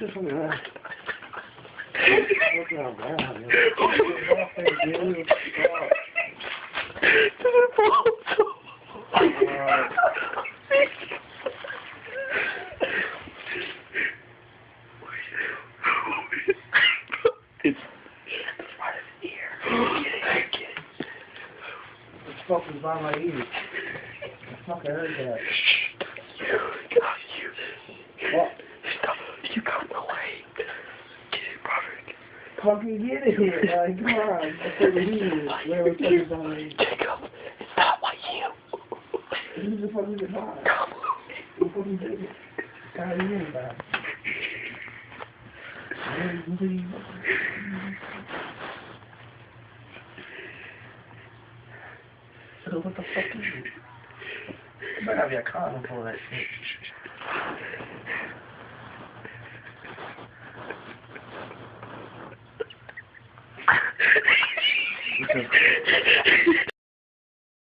It's right in the ear. Get it. It's fucking by my ear. I fucking heard that. What? Stop. You got no way. Get it, brother. Fucking get it here, like, come on. I said the heat. Where we fucking by me? Jacob, it's not like you. Who's the fucking guitar? Come. Who fucking did it? How do you mean about it? So what the fuck is it? You better have your condom for that shit.